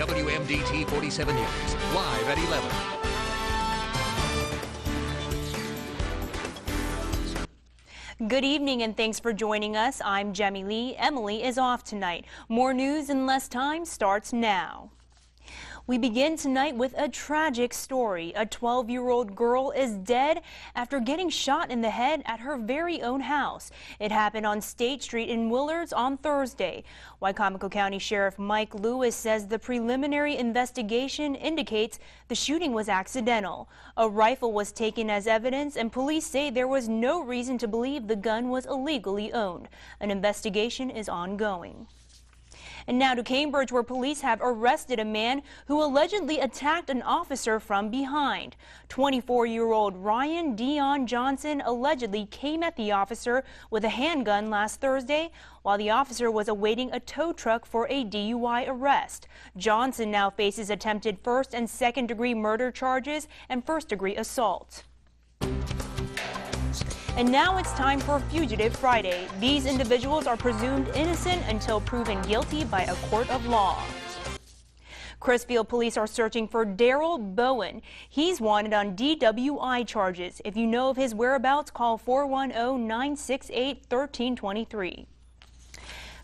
WMDT 47 News, live at 11. Good evening and thanks for joining us. I'm Jemmy Lee. Emily is off tonight. More news in less time starts now. We begin tonight with a tragic story. A 12-year-old girl is dead after getting shot in the head at her very own house. It happened on State Street in Willards on Thursday. Wicomico County Sheriff Mike Lewis says the preliminary investigation indicates the shooting was accidental. A rifle was taken as evidence, and police say there was no reason to believe the gun was illegally owned. An investigation is ongoing. And now to Cambridge, where police have arrested a man who allegedly attacked an officer from behind. 24-year-old Ryan Dion Johnson allegedly came at the officer with a handgun last Thursday while the officer was awaiting a tow truck for a DUI arrest. Johnson now faces attempted first and second-degree murder charges and first-degree assault. And now it's time for Fugitive Friday. These individuals are presumed innocent until proven guilty by a court of law. Crisfield police are searching for Daryl Bowen. He's wanted on DWI charges. If you know of his whereabouts, call 410-968-1323.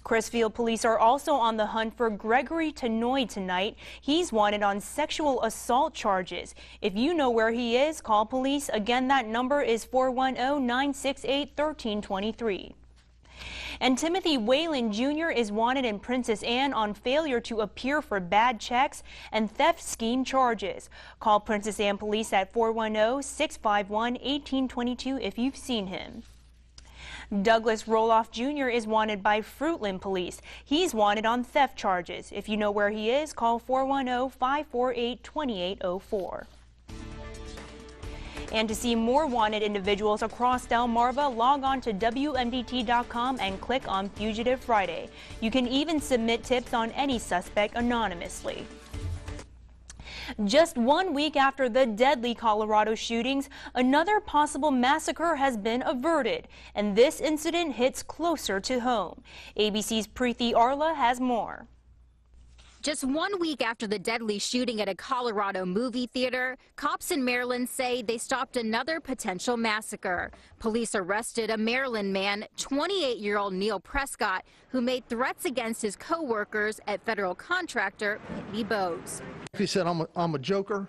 Crisfield police are also on the hunt for Gregory Tenoy tonight. He's wanted on sexual assault charges. If you know where he is, call police. Again, that number is 410-968-1323. And Timothy Whalen Jr. is wanted in Princess Anne on failure to appear for bad checks and theft scheme charges. Call Princess Anne police at 410-651-1822 if you've seen him. Douglas Roloff Jr. is wanted by Fruitland police. He's wanted on theft charges. If you know where he is, call 410-548-2804. And to see more wanted individuals across Delmarva, log on to WMDT.com and click on Fugitive Friday. You can even submit tips on any suspect anonymously. Just 1 week after the deadly Colorado shootings, another possible massacre has been averted, and this incident hits closer to home. ABC's Preeti Arla has more. Just 1 week after the deadly shooting at a Colorado movie theater, cops in Maryland say they stopped another potential massacre. Police arrested a Maryland man, 28-year-old Neil Prescott, who made threats against his co-workers at federal contractor Whitney Bowes. He said, I'm a joker,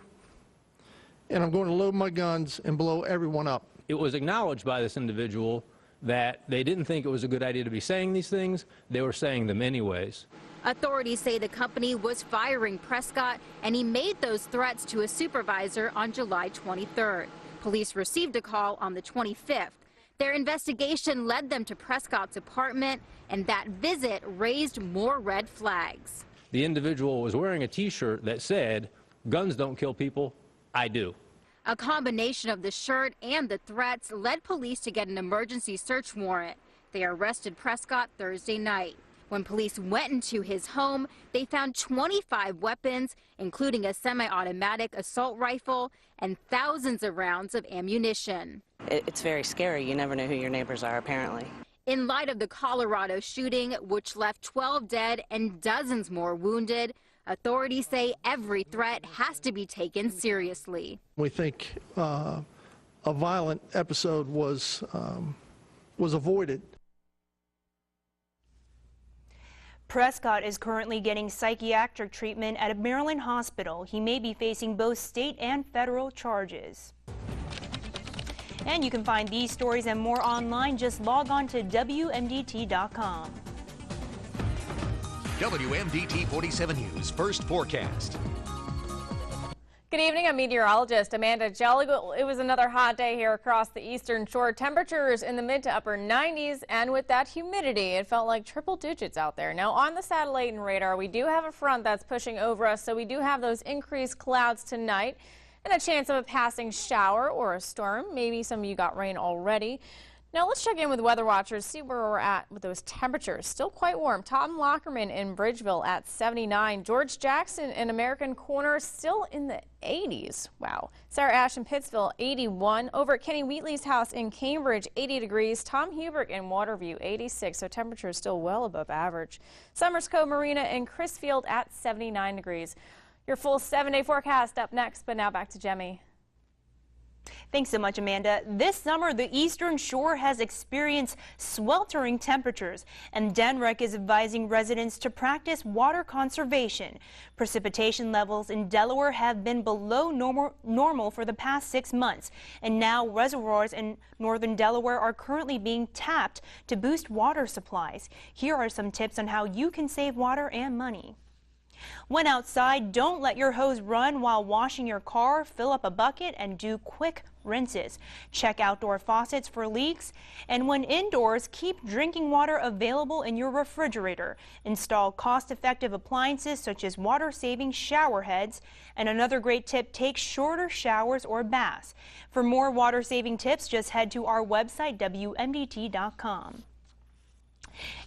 and I'm going to load my guns and blow everyone up. It was acknowledged by this individual that they didn't think it was a good idea to be saying these things. They were saying them anyways. Authorities say the company was firing Prescott, and he made those threats to a supervisor on July 23rd. Police received a call on the 25th. Their investigation led them to Prescott's apartment, and that visit raised more red flags. The individual was wearing a T-shirt that said, "Guns don't kill people, I do." A combination of the shirt and the threats led police to get an emergency search warrant. They arrested Prescott Thursday night. When police went into his home, they found 25 weapons, including a semi-automatic assault rifle and thousands of rounds of ammunition. It's very scary. You never know who your neighbors are, apparently. In light of the Colorado shooting, which left 12 dead and dozens more wounded, authorities say every threat has to be taken seriously. We think a violent episode was avoided. Prescott is currently getting psychiatric treatment at a Maryland hospital. He may be facing both state and federal charges. And you can find these stories and more online. Just log on to WMDT.com. WMDT 47 News First Forecast. Good evening, I'm meteorologist Amanda Jelly. It was another hot day here across the eastern shore. Temperatures in the mid to upper 90s, and with that humidity, it felt like triple digits out there. Now, on the satellite and radar, we do have a front that's pushing over us, so we do have those increased clouds tonight and a chance of a passing shower or a storm. Maybe some of you got rain already. Now let's check in with weather watchers, see where we're at with those temperatures. Still quite warm. Tom Lockerman in Bridgeville at 79. George Jackson in American Corner still in the 80s. Wow. Sarah Ash in Pittsville, 81. Over at Kenny Wheatley's house in Cambridge, 80 degrees. Tom Hubert in Waterview, 86. So temperature is still well above average. Summers Cove Marina in Crisfield at 79 degrees. Your full 7-day forecast up next, but now back to Jemmy. Thanks so much, Amanda. This summer, the Eastern Shore has experienced sweltering temperatures, and DENREC is advising residents to practice water conservation. Precipitation levels in Delaware have been below normal for the past 6 months, and now reservoirs in northern Delaware are currently being tapped to boost water supplies. Here are some tips on how you can save water and money. When outside, don't let your hose run while washing your car. Fill up a bucket and do quick rinses. Check outdoor faucets for leaks. And when indoors, keep drinking water available in your refrigerator. Install cost-effective appliances such as water-saving shower heads. And another great tip, take shorter showers or baths. For more water-saving tips, just head to our website, WMDT.com.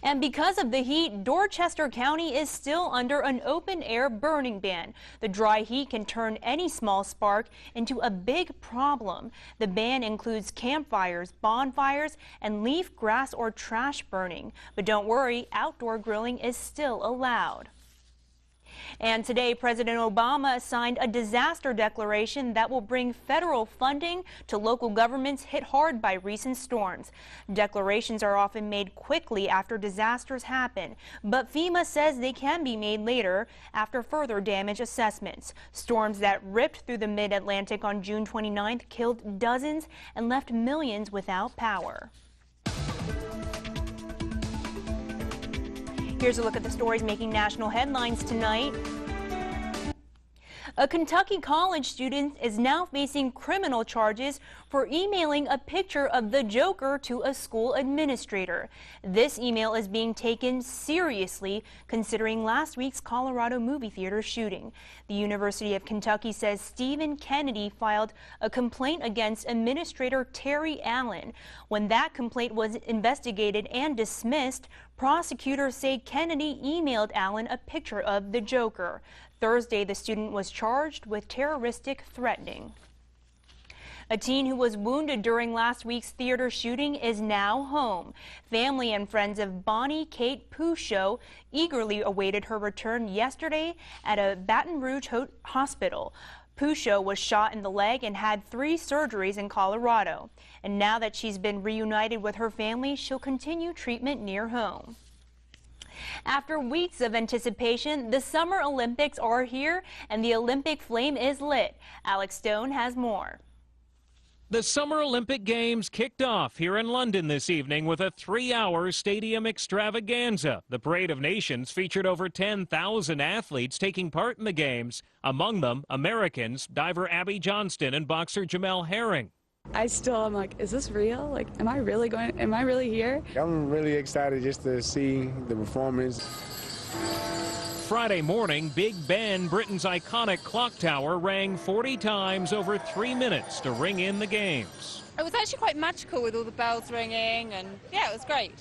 And because of the heat, Dorchester County is still under an open-air burning ban. The dry heat can turn any small spark into a big problem. The ban includes campfires, bonfires, and leaf, grass, or trash burning. But don't worry, outdoor grilling is still allowed. And today, President Obama signed a disaster declaration that will bring federal funding to local governments hit hard by recent storms. Declarations are often made quickly after disasters happen, but FEMA says they can be made later after further damage assessments. Storms that ripped through the mid-Atlantic on June 29th killed dozens and left millions without power. Here's a look at the stories making national headlines tonight. A Kentucky college student is now facing criminal charges for emailing a picture of the Joker to a school administrator. This email is being taken seriously considering last week's Colorado movie theater shooting. The University of Kentucky says Stephen Kennedy filed a complaint against Administrator Terry Allen. When that complaint was investigated and dismissed, prosecutors say Kennedy emailed Allen a picture of the Joker. Thursday, the student was charged with terroristic threatening. A teen who was wounded during last week's theater shooting is now home. Family and friends of Bonnie Kate Pusho eagerly awaited her return yesterday at a Baton Rouge hospital. Pusho was shot in the leg and had 3 surgeries in Colorado. And now that she's been reunited with her family, she'll continue treatment near home. After weeks of anticipation, the Summer Olympics are here and the Olympic flame is lit. Alex Stone has more. The Summer Olympic Games kicked off here in London this evening with a 3-hour stadium extravaganza. The Parade of Nations featured over 10,000 athletes taking part in the games, among them Americans, diver Abby Johnston and boxer Jamel Herring. I still am like, is this real? Like, am I really here? I'm really excited just to see the performance. Friday morning, Big Ben, Britain's iconic clock tower, rang 40 times over 3 minutes to ring in the games. It was actually quite magical with all the bells ringing, and yeah, it was great.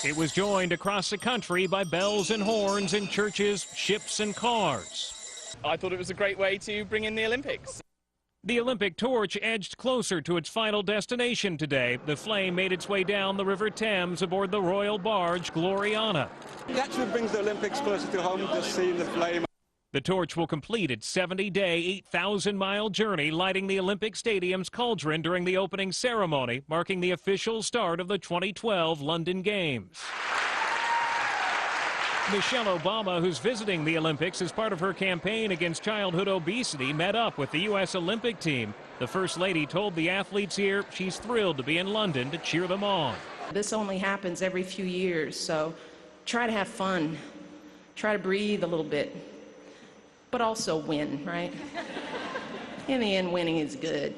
It was joined across the country by bells and horns in churches, ships and cars. I thought it was a great way to bring in the Olympics. The Olympic torch edged closer to its final destination today. The flame made its way down the River Thames aboard the royal barge Gloriana. It actually brings the Olympics closer to home, just seeing the flame. The torch will complete its 70-day, 8,000-mile journey, lighting the Olympic Stadium's cauldron during the opening ceremony, marking the official start of the 2012 London Games. Michelle Obama, who's visiting the Olympics as part of her campaign against childhood obesity, met up with the U.S. Olympic team. The First Lady told the athletes here she's thrilled to be in London to cheer them on. This only happens every few years, so try to have fun. Try to breathe a little bit, but also win, right? In the end, winning is good.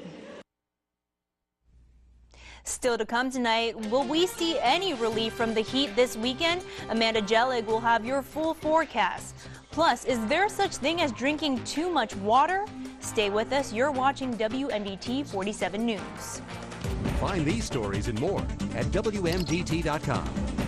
Still to come tonight, will we see any relief from the heat this weekend? Amanda Jellig will have your full forecast. Plus, is there such thing as drinking too much water? Stay with us. You're watching WMDT 47 News. Find these stories and more at WMDT.com.